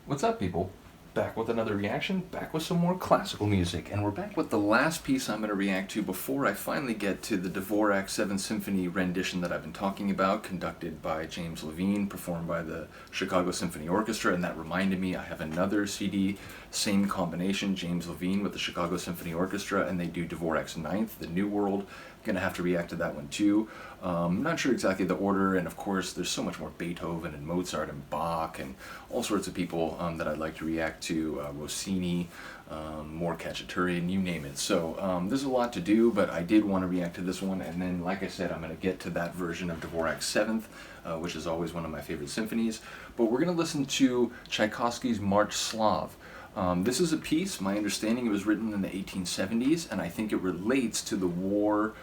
What's up, people? Back with another reaction, back with some more classical music, and we're back with the last piece I'm going to react to before I finally get to the Dvorak 7th Symphony rendition that I've been talking about, conducted by James Levine, performed by the Chicago Symphony Orchestra, and that reminded me I have another CD, same combination, James Levine with the Chicago Symphony Orchestra, and they do Dvorak's 9th, The New World. Gonna have to react to that one too. Not sure exactly the order, and of course there's so much more Beethoven and Mozart and Bach and all sorts of people that I'd like to react to, Rossini, more Cacciaturian, you name it. So there's a lot to do, but I did want to react to this one, and then like I said, I'm going to get to that version of Dvorak's 7th, which is always one of my favorite symphonies. But we're going to listen to Tchaikovsky's Marche Slave. This is a piece, my understanding it was written in the 1870s, and I think it relates to the war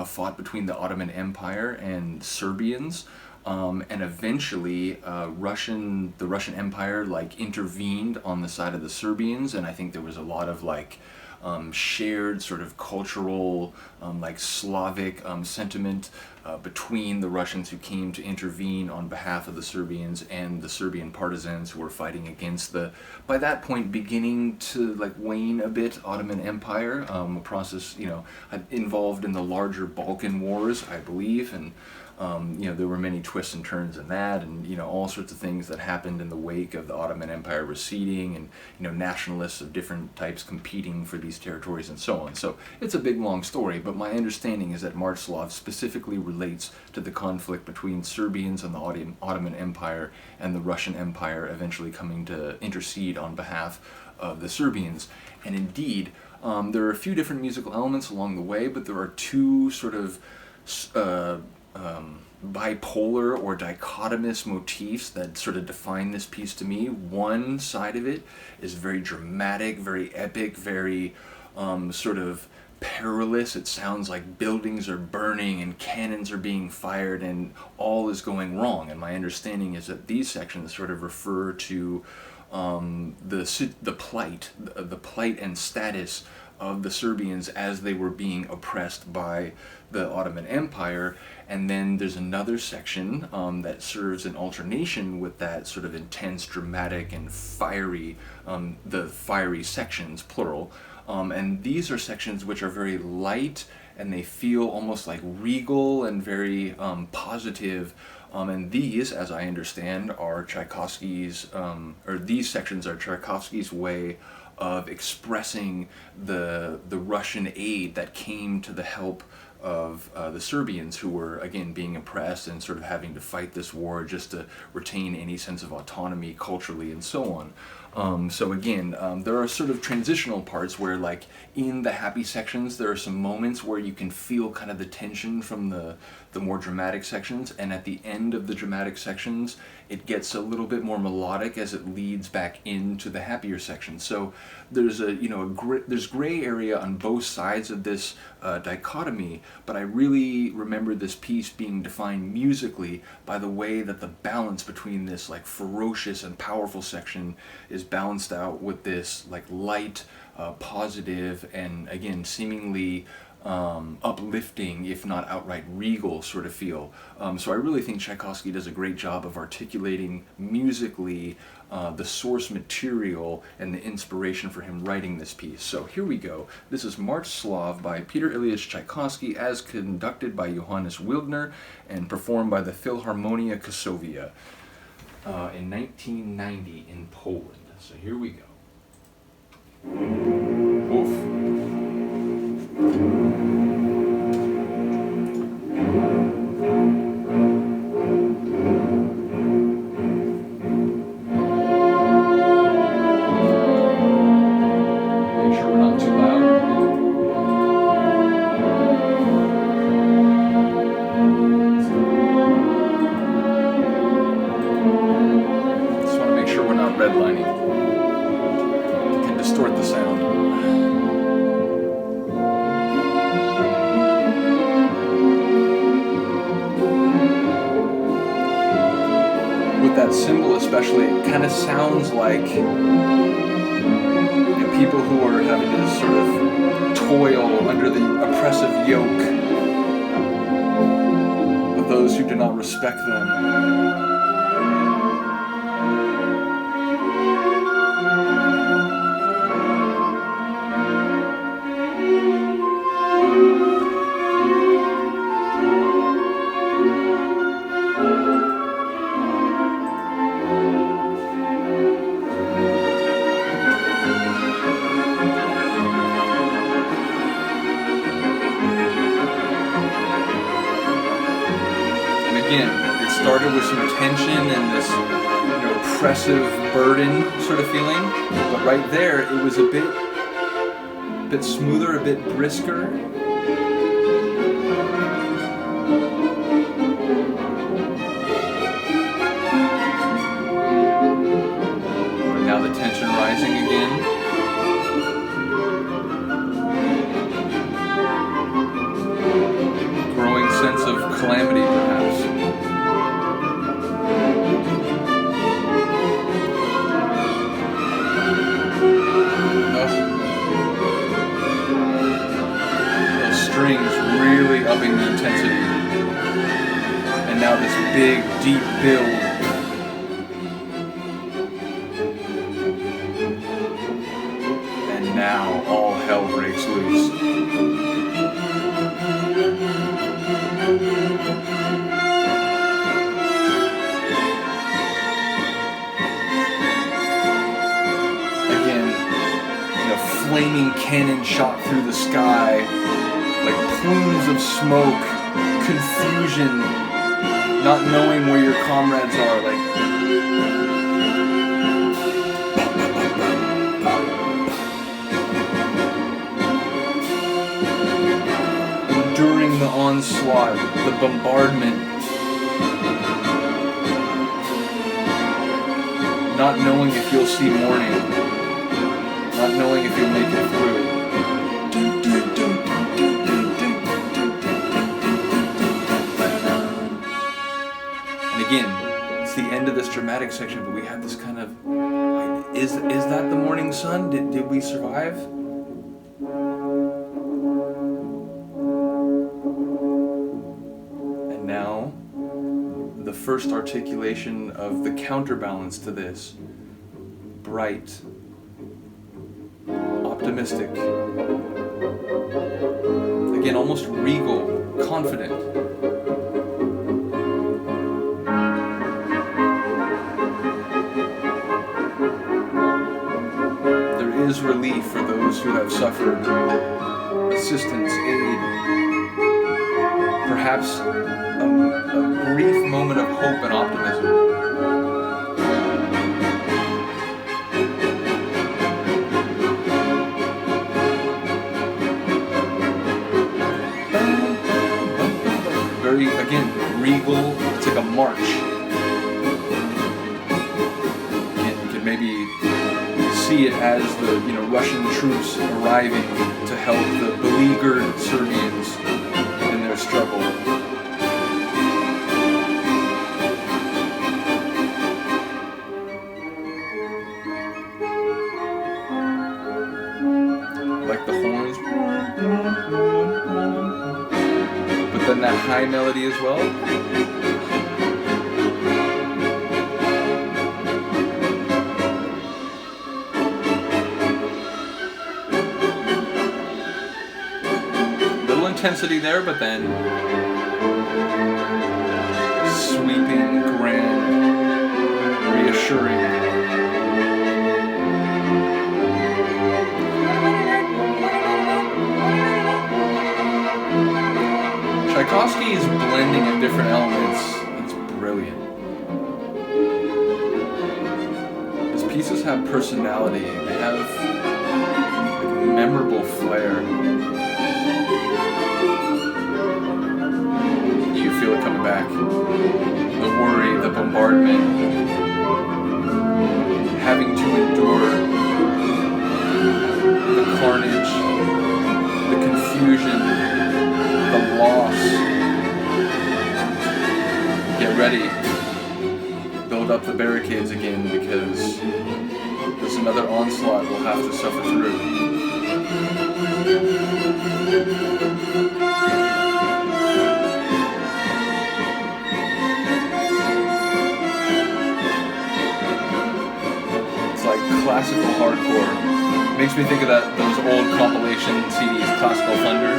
fought between the Ottoman Empire and Serbians, and eventually the Russian Empire intervened on the side of the Serbians, and I think there was a lot of shared sort of cultural, Slavic sentiment between the Russians who came to intervene on behalf of the Serbians and the Serbian partisans who were fighting against the, by that point, beginning to wane a bit Ottoman Empire, a process, involved in the larger Balkan Wars, I believe, and there were many twists and turns in that, and all sorts of things that happened in the wake of the Ottoman Empire receding, and nationalists of different types competing for these territories and so on. So it's a big long story, but my understanding is that Marche Slave specifically relates to the conflict between Serbians and the Ottoman Empire and the Russian Empire eventually coming to intercede on behalf of the Serbians. And indeed, there are a few different musical elements along the way, but there are two sort of bipolar or dichotomous motifs that sort of define this piece to me. One side of it is very dramatic, very epic, very sort of perilous. It sounds like buildings are burning and cannons are being fired and all is going wrong. And my understanding is that these sections sort of refer to the plight and status of the Serbians as they were being oppressed by the Ottoman Empire. And then there's another section that serves an alternation with that sort of intense, dramatic, and fiery, the fiery sections, plural. And these are sections which are very light, and they feel almost like regal and very positive. And these, as I understand, are Tchaikovsky's, or these sections are Tchaikovsky's way of expressing the Russian aid that came to the help of the Serbians, who were again being oppressed and sort of having to fight this war just to retain any sense of autonomy culturally and so on. So again, there are sort of transitional parts where, in the happy sections, there are some moments where you can feel kind of the tension from the more dramatic sections, and at the end of the dramatic sections, it gets a little bit more melodic as it leads back into the happier sections. So there's there's gray area on both sides of this dichotomy, but I really remember this piece being defined musically by the way that the balance between this ferocious and powerful section is balanced out with this light, positive, and again seemingly uplifting, if not outright regal sort of feel. So I really think Tchaikovsky does a great job of articulating musically the source material and the inspiration for him writing this piece. So here we go. This is Marche Slave by Peter Ilyich Tchaikovsky, as conducted by Johannes Wildner and performed by the Philharmonia Kosovia in 1990 in Poland. So here we go. Oof. Redlining can distort the sound. With that cymbal especially, it kind of sounds like people who are having to sort of toil under the oppressive yoke of those who do not respect them. tension and this, oppressive burden sort of feeling. But right there, it was a bit smoother, a bit brisker. But now the tension rising again. Growing sense of calamity, perhaps. Those strings really upping the intensity. And now this big, deep build. And now all hell breaks loose. Flaming cannon shot through the sky, like plumes of smoke, confusion, not knowing where your comrades are, enduring the onslaught, the bombardment, not knowing if you'll see morning. Not knowing if you'll make it through. And again, it's the end of this dramatic section, but we have this kind of, is that the morning sun? Did we survive? And now, the first articulation of the counterbalance to this. Bright, optimistic, again almost regal, confident. There is relief for those who have suffered, assistance, aid, perhaps a brief moment of hope and optimism. Again, regal, it's like a march. And you can maybe see it as the Russian troops arriving to help the beleaguered Serbians in their struggle. Like the horns. Then that high melody as well. Little intensity there, but then sweeping, grand, reassuring. Tchaikovsky is blending of different elements. It's brilliant. His pieces have personality. They have like memorable flair. You feel it coming back. The worry, the bombardment, having to endure the carnage, the confusion, the loss. Get ready. Build up the barricades again, because there's another onslaught we'll have to suffer through. It's like classical hardcore. Makes me think of those old compilation CDs, Classical Thunder.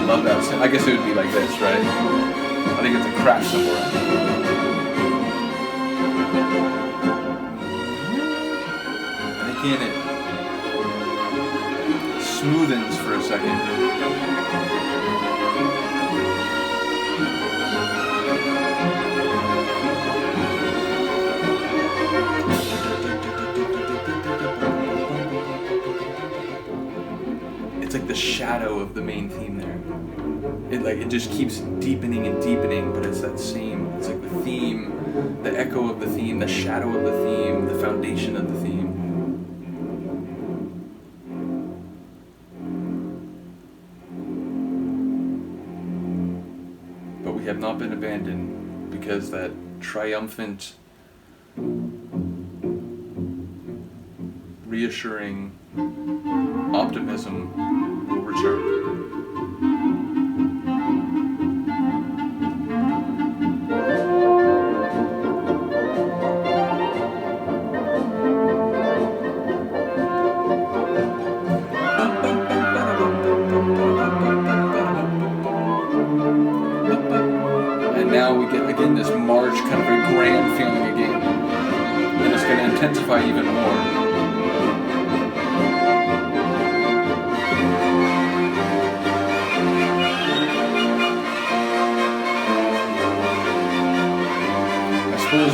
Love that. I guess it would be like this, right? I think it's a crash somewhere. in it. Smoothens for a second. It's like the shadow of the main theme there. It just keeps deepening and deepening, but it's that same, it's like the theme, the echo of the theme, the shadow of the theme, the foundation of the theme. But we have not been abandoned, because that triumphant, reassuring optimism will return. And now we get again this march, kind of a grand feeling again, and it's going to intensify even more.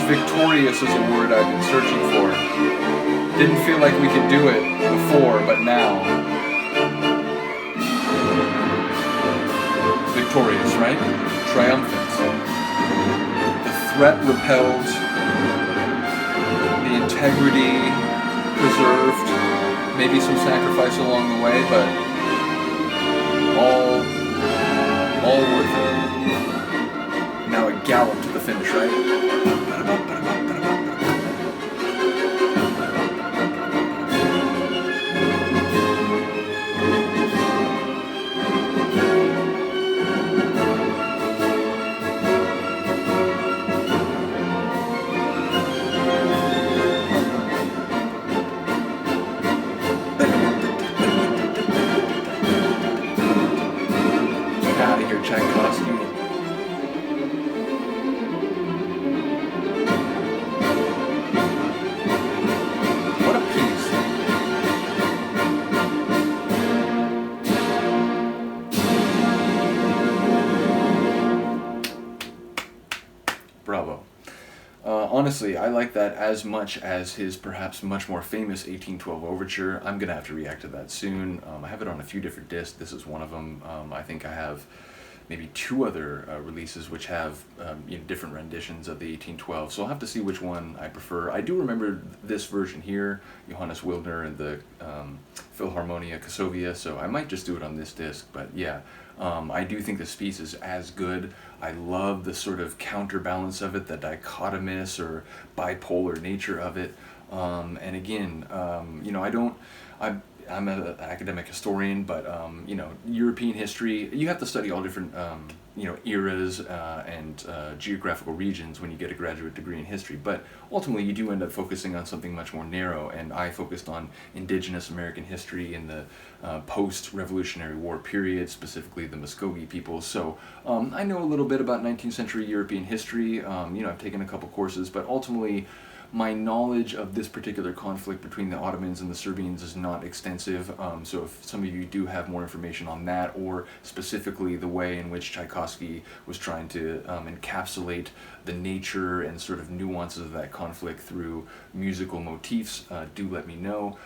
Victorious is a word I've been searching for. Didn't feel like we could do it before, but now. Victorious, right? Triumphant. The threat repelled, the integrity preserved, maybe some sacrifice along the way, but all worth it. Now a gallop to the finish, right? Get out of here, Tchaikovsky. Bravo. Honestly, I like that as much as his perhaps much more famous 1812 overture. I'm going to have to react to that soon. I have it on a few different discs. This is one of them. I think I have maybe two other releases which have different renditions of the 1812, so I'll have to see which one I prefer. I do remember this version here, Johannes Wildner and the Philharmonia Kosovia, so I might just do it on this disc, but yeah, I do think this piece is as good. I love the sort of counterbalance of it, the dichotomous or bipolar nature of it, and again, I'm an academic historian, but European history, you have to study all different eras and geographical regions when you get a graduate degree in history, but ultimately you do end up focusing on something much more narrow, and I focused on indigenous American history in the post-Revolutionary War period, specifically the Muskogee people, so I know a little bit about 19th century European history. I've taken a couple courses, but ultimately my knowledge of this particular conflict between the Ottomans and the Serbians is not extensive, so if some of you do have more information on that, or specifically the way in which Tchaikovsky was trying to encapsulate the nature and sort of nuances of that conflict through musical motifs, do let me know.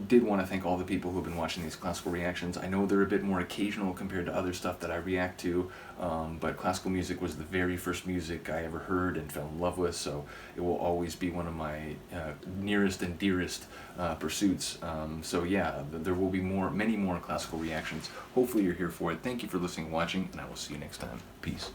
Did want to thank all the people who have been watching these classical reactions. I know they're a bit more occasional compared to other stuff that I react to, but classical music was the very first music I ever heard and fell in love with, so it will always be one of my nearest and dearest pursuits. So yeah, there will be many more classical reactions. Hopefully you're here for it. Thank you for listening and watching, and I will see you next time. Peace.